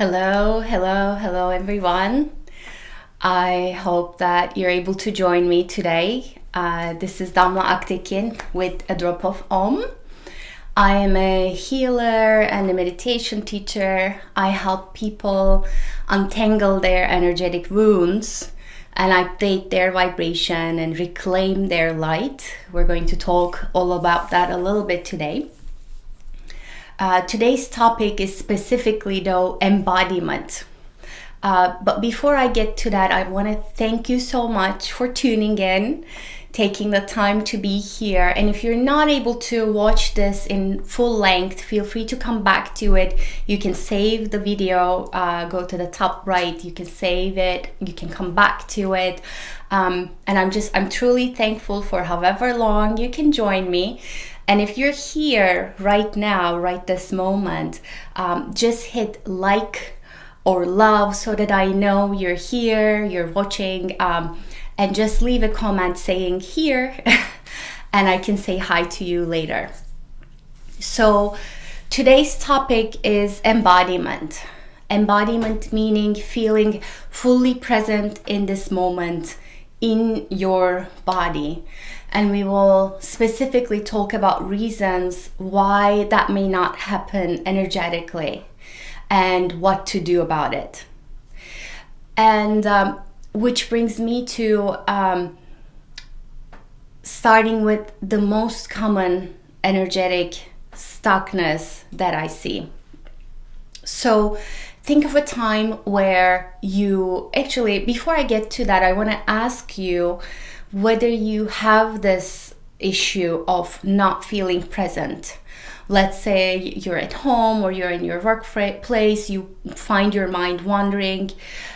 Hello, everyone. I hope that you're able to join me today. This is Damla Aktekin with A Drop of Om. I am a healer and a meditation teacher. I help people untangle their energetic wounds and update their vibration and reclaim their light. We're going to talk all about that a little bit today. Today's topic is specifically, though, embodiment. But before I get to that, I want to thank you so much for tuning in, taking the time to be here. And if you're not able to watch this in full length, feel free to come back to it. You can save the video, go to the top right, you can save it, you can come back to it. And I'm truly thankful for however long you can join me. And if you're here right now, right this moment, just hit like or love so that I know you're here, you're watching, and just leave a comment saying here and I can say hi to you later. So today's topic is embodiment. Embodiment meaning feeling fully present in this moment in your body. And we will specifically talk about reasons why that may not happen energetically and what to do about it. And which brings me to starting with the most common energetic stuckness that I see. So think of a time where before I get to that, I want to ask you whether you have this issue of not feeling present. Let's say you're at home or you're in your workplace, you find your mind wandering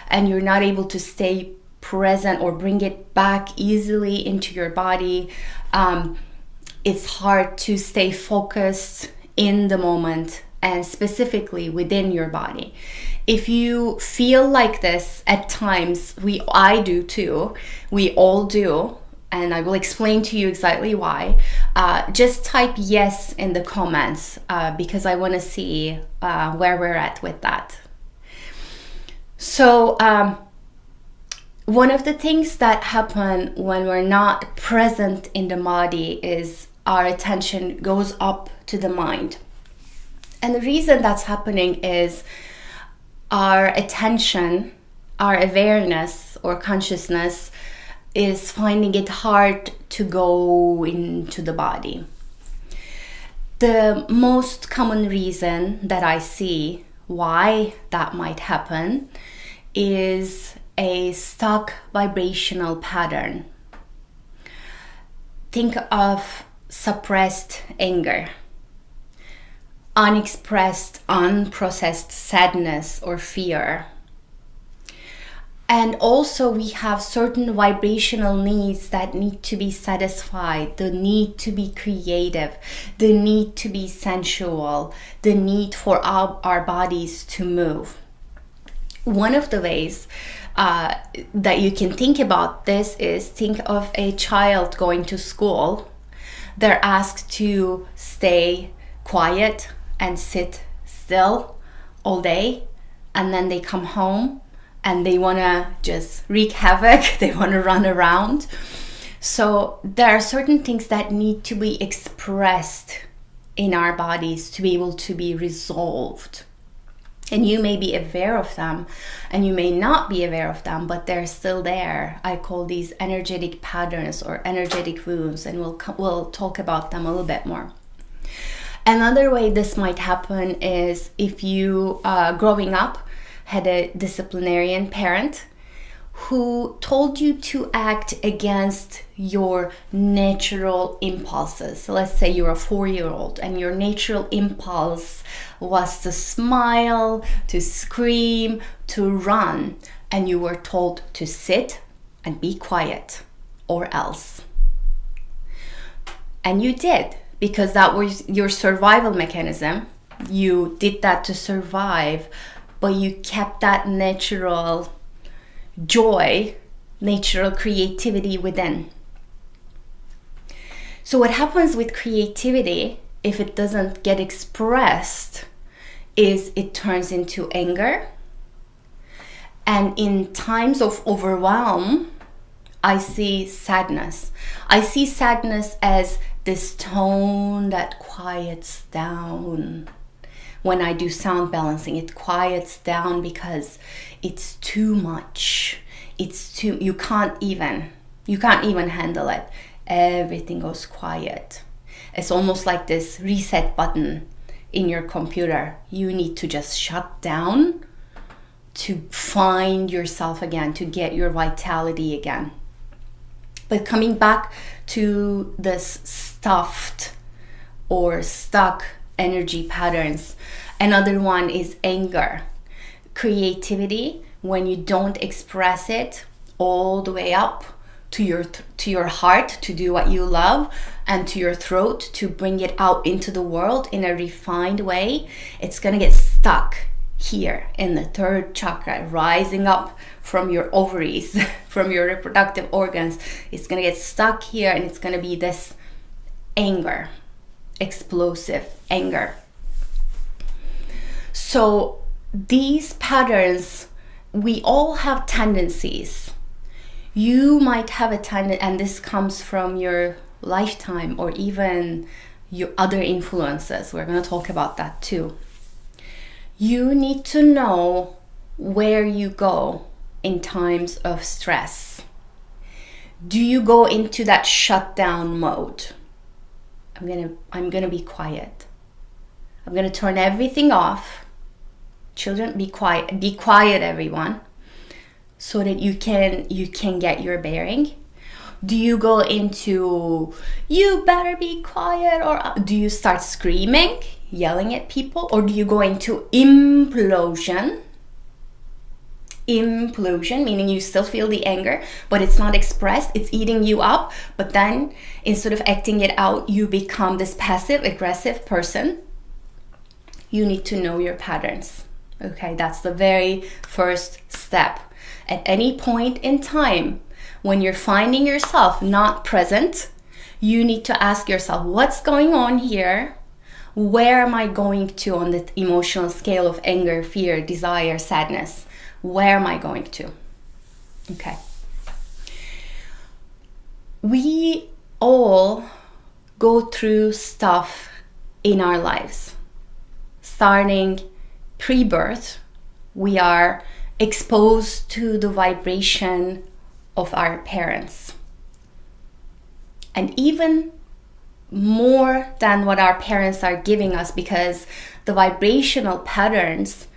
and you're not able to stay present or bring it back easily into your body. It's hard to stay focused in the moment and specifically within your body. If you feel like this at times, I do too, we all do, and I will explain to you exactly why. Just type yes in the comments because I want to see where we're at with that. So one of the things that happen when we're not present in the body is our attention goes up to the mind. And the reason that's happening is our attention, our awareness or consciousness is finding it hard to go into the body. The most common reason that I see why that might happen is a stuck vibrational pattern. Think of suppressed anger, unexpressed, unprocessed sadness or fear. And also we have certain vibrational needs that need to be satisfied, the need to be creative, the need to be sensual, the need for our bodies to move. One of the ways that you can think about this is think of a child going to school. They're asked to stay quiet and sit still all day, and then they come home and they want to just wreak havoc, they want to run around. So there are certain things that need to be expressed in our bodies to be able to be resolved. And you may be aware of them and you may not be aware of them, but they're still there. I call these energetic patterns or energetic wounds, and we'll talk about them a little bit more. Another way this might happen is if you, growing up, had a disciplinarian parent who told you to act against your natural impulses. So let's say you're a 4-year-old and your natural impulse was to smile, to scream, to run, and you were told to sit and be quiet or else. And you did, because that was your survival mechanism. You did that to survive, but you kept that natural joy, natural creativity within. So what happens with creativity, if it doesn't get expressed, is it turns into anger, And in times of overwhelm, I see sadness. I see sadness as this tone that quiets down. When I do sound balancing, it quiets down because it's too much. You can't even handle it. Everything goes quiet. It's almost like this reset button in your computer. You need to just shut down to find yourself again, to get your vitality again. But coming back to this stuffed or stuck energy patterns, another one is anger. Creativity, when you don't express it all the way up to your heart to do what you love, and to your throat to bring it out into the world in a refined way, it's gonna get stuck here in the third chakra, rising up from your ovaries, from your reproductive organs. It's gonna get stuck here, and it's gonna be this anger, explosive anger. So these patterns, we all have tendencies. You might have a tendency, and this comes from your lifetime or even your other influences. We're going to talk about that too. You need to know where you go in times of stress. Do you go into that shutdown mode? I'm gonna be quiet. I'm gonna turn everything off. Children, be quiet, everyone, so that you can get your bearing. Do you go into, you better be quiet, or do you start screaming, yelling at people, or do you go into implosion? Implosion, meaning you still feel the anger, but it's not expressed, it's eating you up, but then instead of acting it out, you become this passive aggressive person. You need to know your patterns. Okay, that's the very first step. At any point in time, when you're finding yourself not present, you need to ask yourself, what's going on here? Where am I going to on the emotional scale of anger, fear, desire, sadness? Where am I going to? Okay. We all go through stuff in our lives. Starting pre-birth, we are exposed to the vibration of our parents. And even more than what our parents are giving us, because the vibrational patterns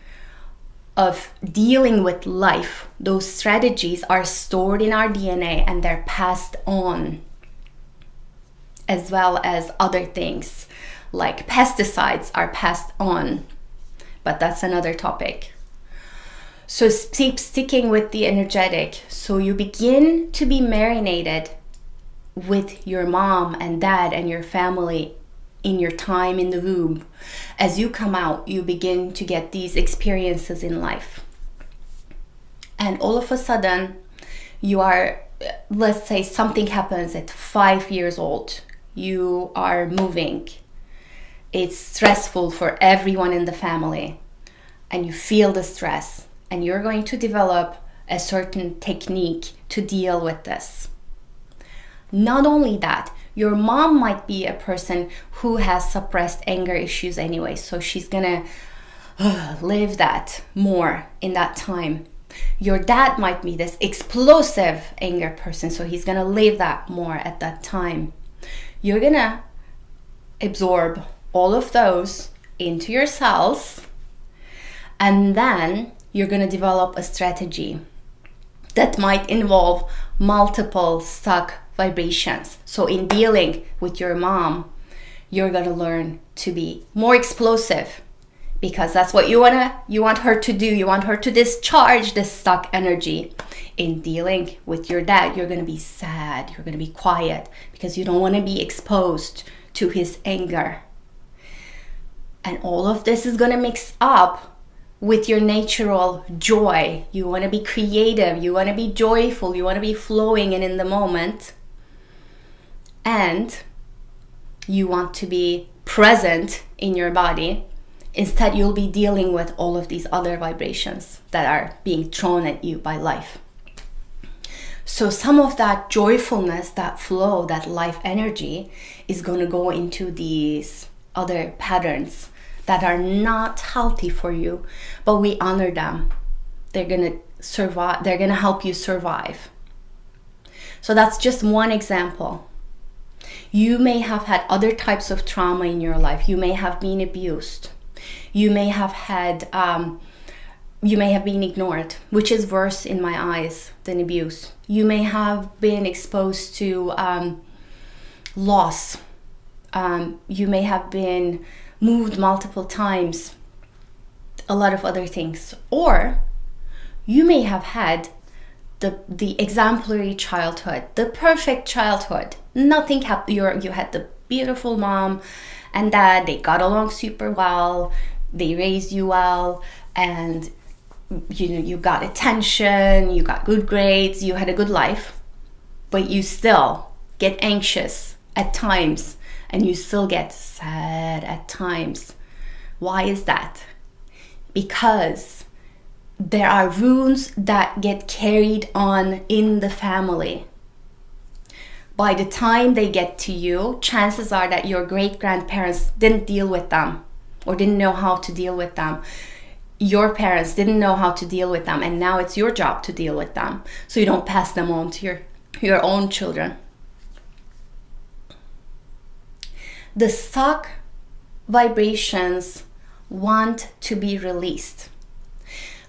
of dealing with life, those strategies are stored in our DNA and they're passed on, as well as other things like pesticides are passed on. But that's another topic. So keep sticking with the energetic. So you begin to be marinated with your mom and dad and your family in your time in the womb. As you come out, you begin to get these experiences in life. And all of a sudden, you are, let's say something happens at 5 years old. You are moving. It's stressful for everyone in the family. And you feel the stress. And you're going to develop a certain technique to deal with this. Not only that, your mom might be a person who has suppressed anger issues anyway, so she's gonna live that more in that time. Your dad might be this explosive anger person, so he's gonna live that more at that time. You're gonna absorb all of those into your cells, and then you're gonna develop a strategy that might involve multiple stuck vibrations. So in dealing with your mom, you're gonna learn to be more explosive, because that's what you want her to do. You want her to discharge this stuck energy. In dealing with your dad, you're gonna be sad, you're gonna be quiet, because you don't want to be exposed to his anger. And all of this is gonna mix up with your natural joy. You want to be creative, you want to be joyful, you want to be flowing and in the moment. And you want to be present in your body Instead, you'll be dealing with all of these other vibrations that are being thrown at you by life. So some of that joyfulness, that flow, that life energy is going to go into these other patterns that are not healthy for you, but we honor them. They're going to survive. They're going to help you survive. So that's just one example. You may have had other types of trauma in your life. You may have been abused. You may have had, you may have been ignored, which is worse in my eyes than abuse. You may have been exposed to loss. You may have been moved multiple times. A lot of other things. Or you may have had the exemplary childhood, the perfect childhood. Nothing happened. You had the beautiful mom and dad. They got along super well. They raised you well, and you got attention. You got good grades. You had a good life, but you still get anxious at times, and you still get sad at times. Why is that? Because there are wounds that get carried on in the family. By the time they get to you, chances are that your great-grandparents didn't deal with them or didn't know how to deal with them. Your parents didn't know how to deal with them, and now it's your job to deal with them, so you don't pass them on to your own children. The stuck vibrations want to be released,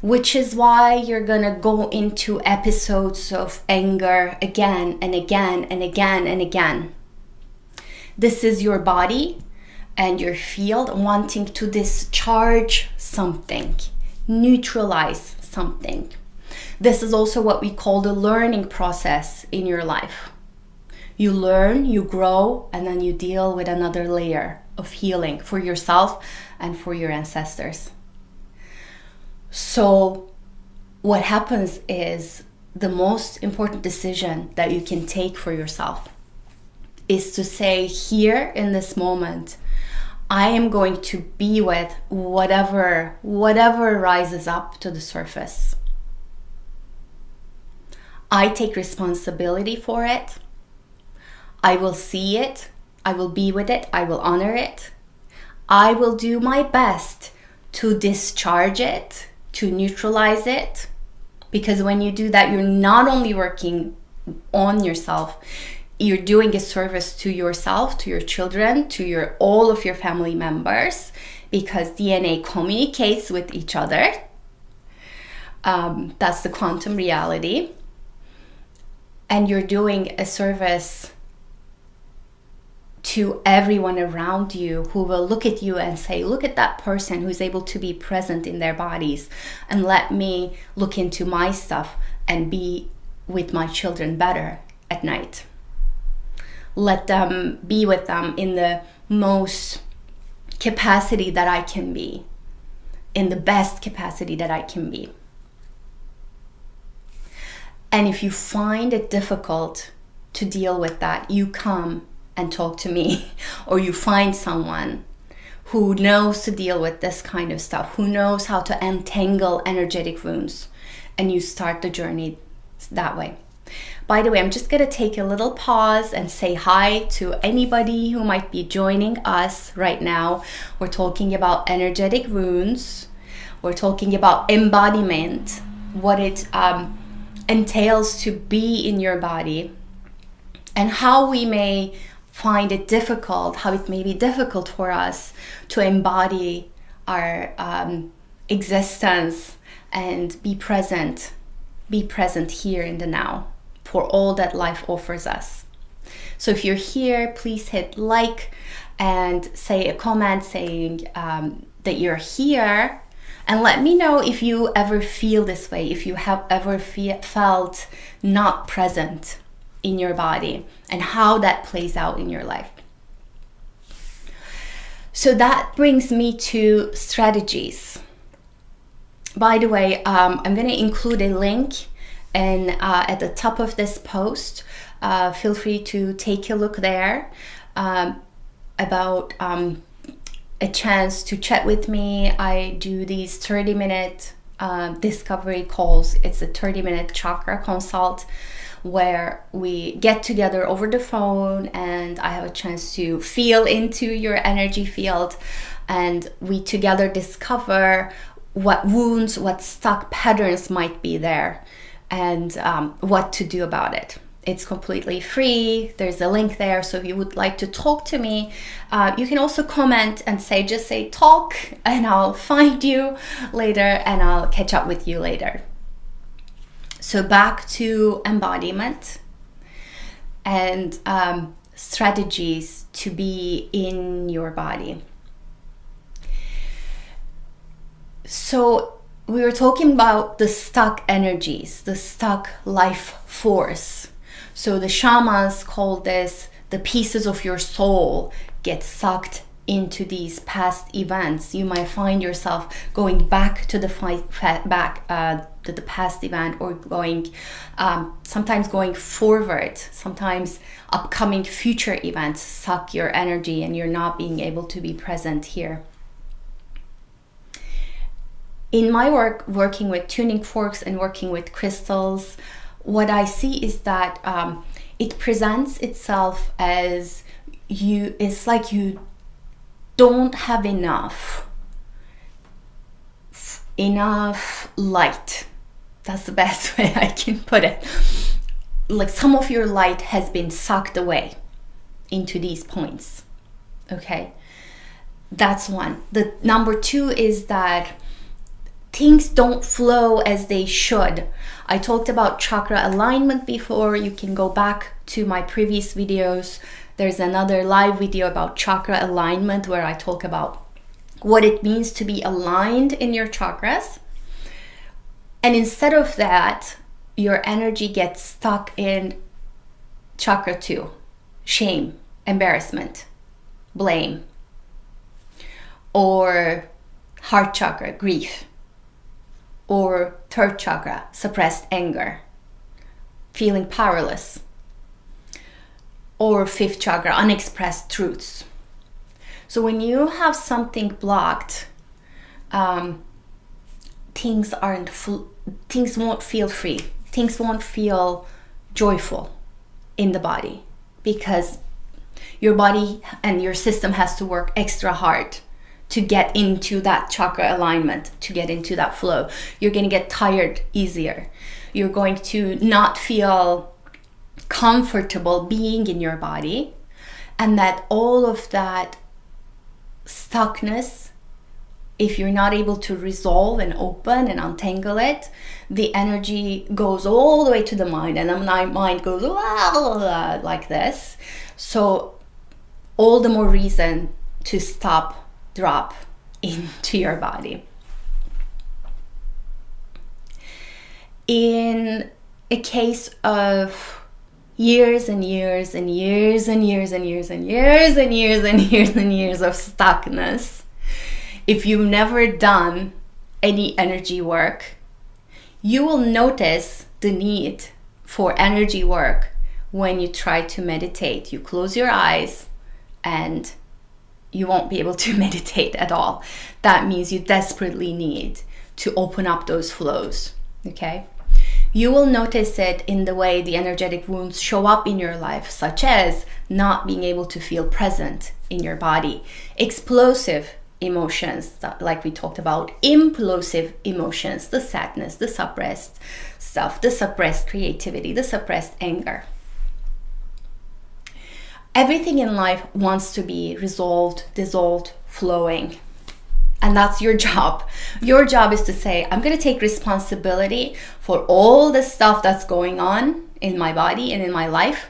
which is why you're gonna go into episodes of anger again and again and again and again. This is your body and your field wanting to discharge something, neutralize something. This is also what we call the learning process in your life. You learn, you grow, and then you deal with another layer of healing for yourself and for your ancestors. So what happens is the most important decision that you can take for yourself is to say, here in this moment, I am going to be with whatever rises up to the surface. I take responsibility for it. I will see it. I will be with it. I will honor it. I will do my best to discharge it, to neutralize it. Because when you do that, you're not only working on yourself, you're doing a service to yourself, to your children, to all of your family members, because DNA communicates with each other. That's the quantum reality. And you're doing a service to everyone around you who will look at you and say, look at that person who's able to be present in their bodies, and let me look into my stuff and be with my children better at night. Let them be with them in the most capacity that I can be, in the best capacity that I can be. And if you find it difficult to deal with that, you come and talk to me, or you find someone who knows to deal with this kind of stuff, who knows how to untangle energetic wounds, and you start the journey that way. By the way, I'm just going to take a little pause and say hi to anybody who might be joining us right now. We're talking about energetic wounds. We're talking about embodiment, what it entails to be in your body, and how we may find it difficult, how it may be difficult for us to embody our existence and be present here in the now for all that life offers us. So if you're here, please hit like and say a comment saying that you're here, and let me know if you ever feel this way, if you have ever felt not present in your body, and how that plays out in your life. So that brings me to strategies. By the way, I'm going to include a link at the top of this post. Feel free to take a look there about a chance to chat with me, I do these 30-minute discovery calls. It's a 30-minute chakra consult where we get together over the phone and I have a chance to feel into your energy field, and we together discover what wounds, what stuck patterns might be there, and what to do about it. It's completely free. There's a link there. So if you would like to talk to me, you can also comment and just say talk, and I'll find you later and I'll catch up with you later. So back to embodiment and strategies to be in your body. So we were talking about the stuck energies, the stuck life force. So the shamans call this the pieces of your soul get sucked into these past events. You might find yourself going back to the past event, or going sometimes going forward. Sometimes upcoming future events suck your energy and you're not being able to be present here. In my work, working with tuning forks and working with crystals, what I see is that it presents itself as it's like you don't have enough light. That's the best way I can put it. Like some of your light has been sucked away into these points. Okay, that's one. The number two is that things don't flow as they should. I talked about chakra alignment before. You can go back to my previous videos. There's another live video about chakra alignment where I talk about what it means to be aligned in your chakras. And instead of that, your energy gets stuck in chakra 2, shame, embarrassment, blame, or heart chakra, grief, or third chakra, suppressed anger, feeling powerless, or fifth chakra, unexpressed truths. So when you have something blocked, things won't feel free. Things won't feel joyful in the body, because your body and your system has to work extra hard to get into that chakra alignment, to get into that flow. You're going to get tired easier. You're going to not feel comfortable being in your body, and that all of that stuckness, if you're not able to resolve and open and untangle it, the energy goes all the way to the mind, and the mind goes like this. So all the more reason to drop into your body. In a case of years and years and years and years and years and years and years and years and years of stuckness, if you've never done any energy work, you will notice the need for energy work when you try to meditate. You close your eyes and you won't be able to meditate at all. That means you desperately need to open up those flows, okay? You will notice it in the way the energetic wounds show up in your life, such as not being able to feel present in your body, explosive emotions, like we talked about, implosive emotions, the sadness, the suppressed stuff, the suppressed creativity, the suppressed anger. Everything in life wants to be resolved, dissolved, flowing. And that's your job. Your job is to say, I'm going to take responsibility for all the stuff that's going on in my body and in my life.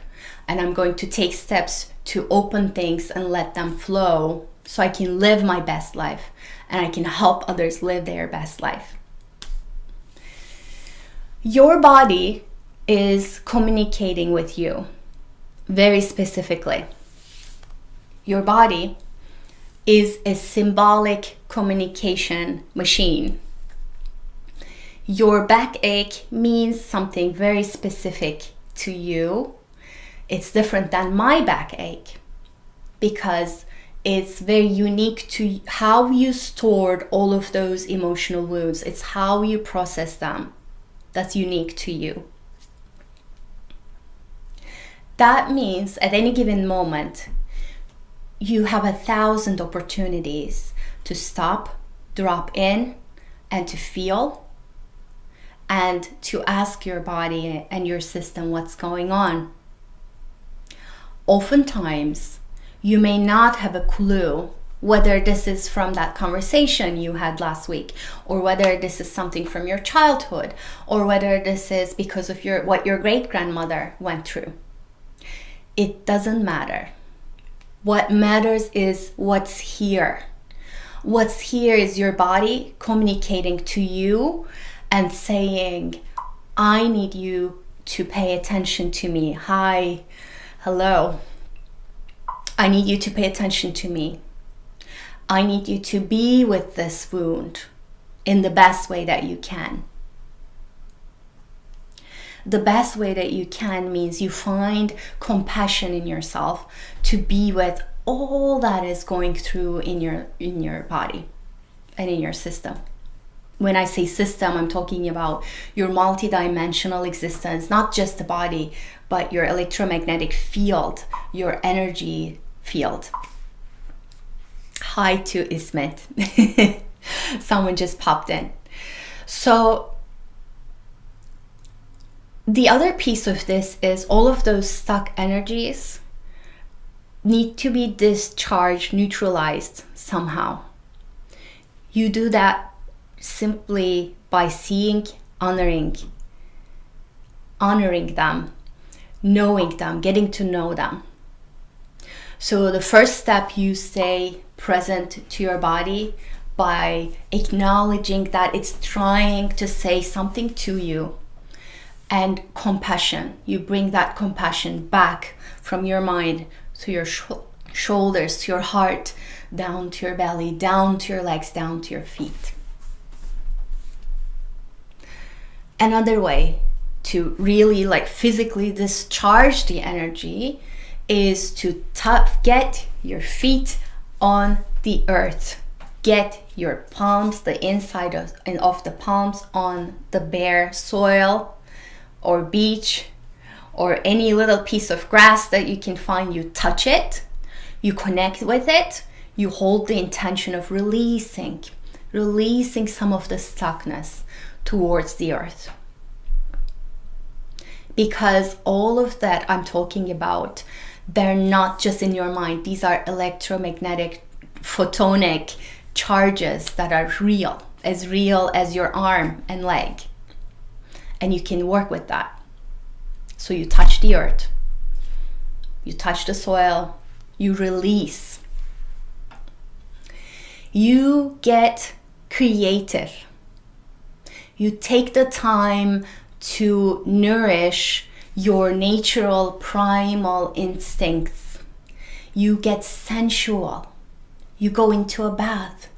And I'm going to take steps to open things and let them flow so I can live my best life and I can help others live their best life. Your body is communicating with you very specifically. Your body is a symbolic communication machine. Your backache means something very specific to you. It's different than my backache because It's very unique to how you stored all of those emotional wounds. It's how you process them that's unique to you. That means at any given moment, you have 1,000 opportunities to stop, drop in, and to feel, and to ask your body and your system what's going on. Oftentimes, you may not have a clue whether this is from that conversation you had last week, or whether this is something from your childhood, or whether this is because of what your great-grandmother went through. It doesn't matter. What matters is what's here. What's here is your body communicating to you and saying, I need you to pay attention to me. Hi, hello. I need you to pay attention to me. I need you to be with this wound in the best way that you can. The best way that you can means you find compassion in yourself to be with all that is going through in your body and in your system. When I say system, I'm talking about your multidimensional existence, not just the body, but your electromagnetic field, your energy field. Hi to Ismet. Someone just popped in. So the other piece of this is all of those stuck energies need to be discharged, neutralized somehow. You do that simply by seeing, honoring them, knowing them, getting to know them. So the first step, you stay present to your body by acknowledging that it's trying to say something to you. And compassion, you bring that compassion back from your mind to your shoulders, to your heart, down to your belly, down to your legs, down to your feet. Another way to really physically discharge the energy is to get your feet on the earth. Get your palms, the inside of the palms on the bare soil or beach or any little piece of grass that you can find. You touch it, you connect with it, you hold the intention of releasing some of the stuckness towards the earth. Because all of that I'm talking about, they're not just in your mind. These are electromagnetic, photonic charges that are real as your arm and leg. And you can work with that. So you touch the earth, you touch the soil, you release. You get creative. You take the time to nourish your natural primal instincts. You get sensual. You go into a bath.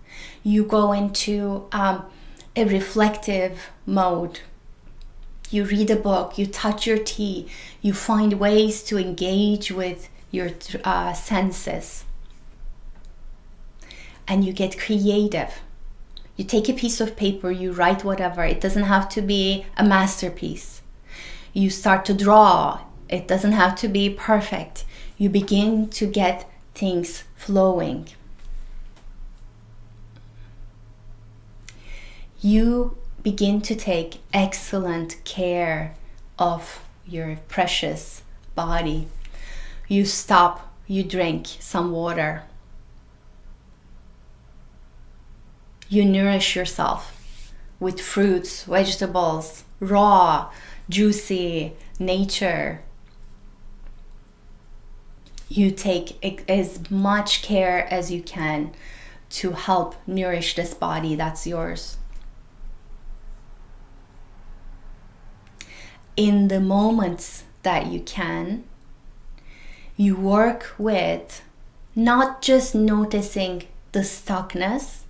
You go into a reflective mode. You read a book, you touch your tea, you find ways to engage with your senses. And you get creative. You take a piece of paper, you write whatever. It doesn't have to be a masterpiece. You start to draw. It doesn't have to be perfect. You begin to get things flowing. You begin to take excellent care of your precious body. You stop, you drink some water. You nourish yourself with fruits, vegetables, raw, juicy, nature. You take as much care as you can to help nourish this body that's yours. In the moments that you can, you work with not just noticing the stuckness,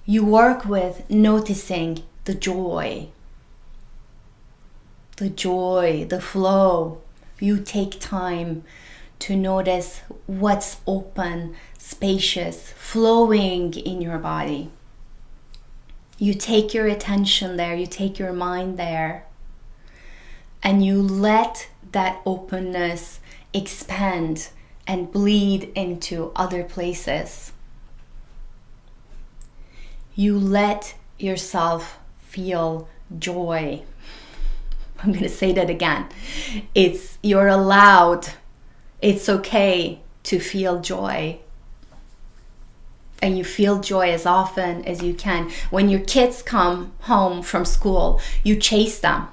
you work with noticing the joy, the flow. You take time to notice what's open, spacious, flowing in your body. You take your attention there, you take your mind there, and you let that openness expand and bleed into other places. You let yourself feel joy. I'm going to say that again. You're allowed, it's okay to feel joy. And you feel joy as often as you can. When your kids come home from school, you chase them.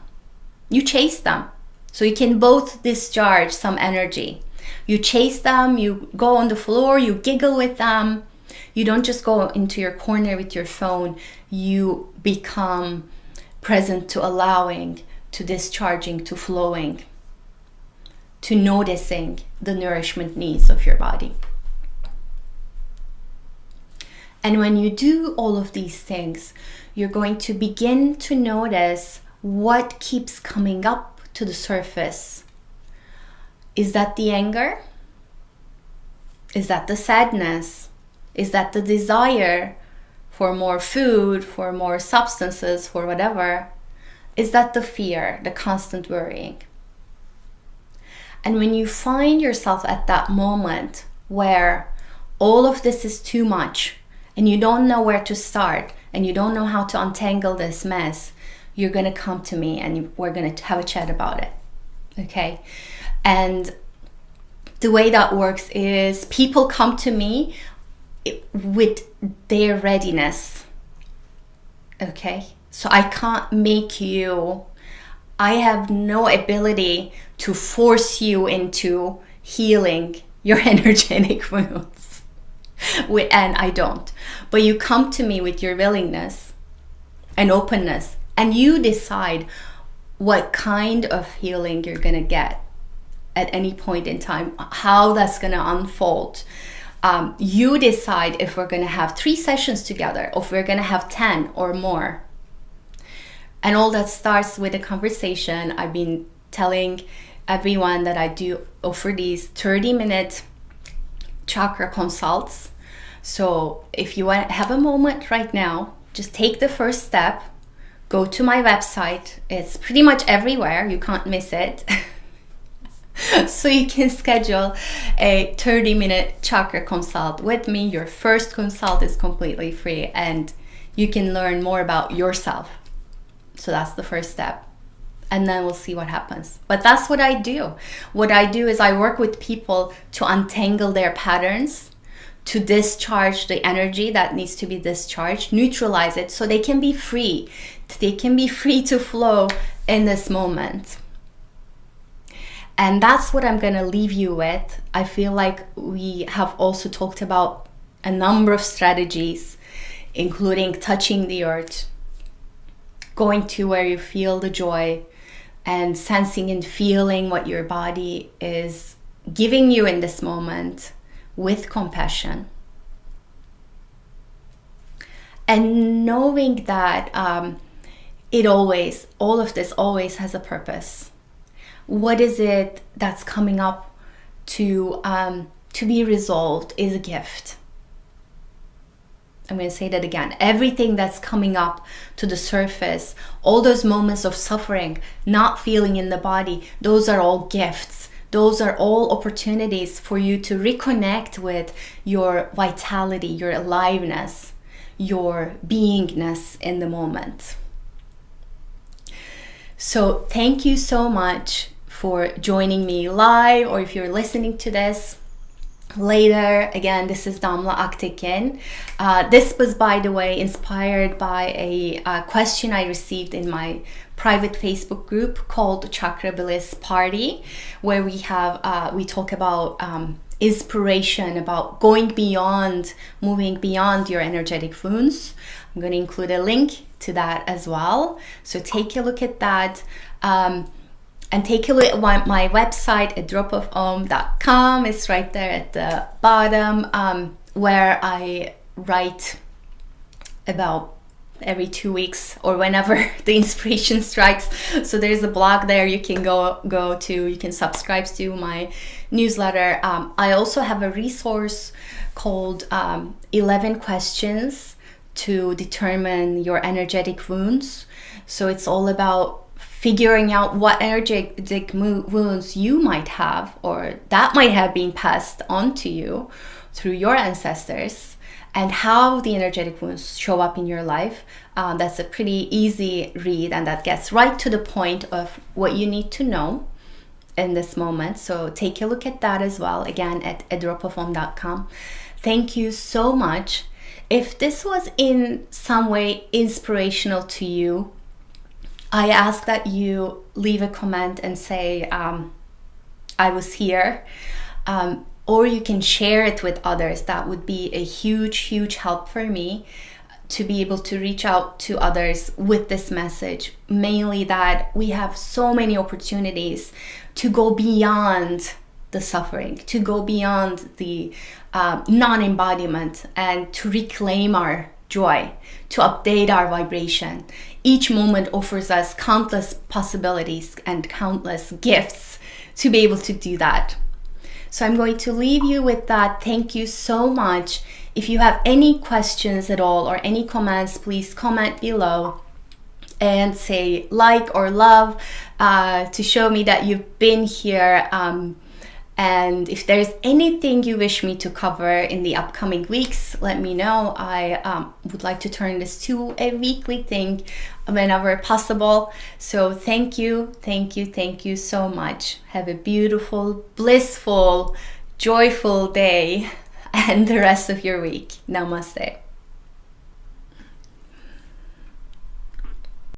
You chase them. So you can both discharge some energy. You chase them, you go on the floor, you giggle with them. You don't just go into your corner with your phone. You become present to allowing, to discharging, to flowing, to noticing the nourishment needs of your body. And when you do all of these things, you're going to begin to notice what keeps coming up to the surface. Is that the anger? Is that the sadness? Is that the desire for more food, for more substances, for whatever? Is that the fear, the constant worrying? And when you find yourself at that moment where all of this is too much, and you don't know where to start, and you don't know how to untangle this mess, you're going to come to me and we're going to have a chat about it. Okay? And the way that works is people come to me with their readiness. Okay? So I can't make you, I have no ability to force you into healing your energetic wounds. And I don't. But you come to me with your willingness and openness, and you decide what kind of healing you're going to get at any point in time, how that's going to unfold. You decide if we're going to have 3 sessions together, or if we're going to have 10 or more. And all that starts with a conversation. I've been telling everyone that I do offer these 30-minute chakra consults. So if you want to have a moment right now, just take the first step, go to my website. It's pretty much everywhere. You can't miss it. So you can schedule a 30-minute chakra consult with me. Your first consult is completely free, and you can learn more about yourself. So that's the first step. And then we'll see what happens. But that's what I do. What I do is I work with people to untangle their patterns, to discharge the energy that needs to be discharged, neutralize it so they can be free. They can be free to flow in this moment. And that's what I'm going to leave you with. I feel like we have also talked about a number of strategies, including touching the earth, going to where you feel the joy, and sensing and feeling what your body is giving you in this moment with compassion. And knowing that all of this always has a purpose. What is it that's coming up to be resolved is a gift. I'm going to say that again. Everything that's coming up to the surface, all those moments of suffering, not feeling in the body, those are all gifts. Those are all opportunities for you to reconnect with your vitality, your aliveness, your beingness in the moment. So thank you so much for joining me live, or if you're listening to this later. Again, this is Damla Aktekin. This was, by the way, inspired by a question I received in my private Facebook group called Chakra Bliss Party, where we talk about inspiration, about going beyond, moving beyond your energetic wounds. I'm going to include a link to that as well. So take a look at that. And take a look at my website at dropofom.com. It's right there at the bottom, where I write about every 2 weeks or whenever the inspiration strikes. So there's a blog there you can go to. You can subscribe to my newsletter. I also have a resource called 11 Questions to Determine Your Energetic Wounds. So it's all about figuring out what energetic wounds you might have, or that might have been passed on to you through your ancestors, and how the energetic wounds show up in your life. That's a pretty easy read, and that gets right to the point of what you need to know in this moment. So take a look at that as well, again at adropofom.com. Thank you so much. If this was in some way inspirational to you, I ask that you leave a comment and say, I was here. Or you can share it with others. That would be a huge, huge help for me to be able to reach out to others with this message. Mainly that we have so many opportunities to go beyond the suffering, to go beyond the non-embodiment, and to reclaim our joy, to update our vibration. Each moment offers us countless possibilities and countless gifts to be able to do that. So I'm going to leave you with that. Thank you so much. If you have any questions at all or any comments, please comment below and say like or love to show me that you've been here. And if there's anything you wish me to cover in the upcoming weeks, let me know. I would like to turn this to a weekly thing whenever possible. So thank you so much. Have a beautiful, blissful, joyful day and the rest of your week. Namaste.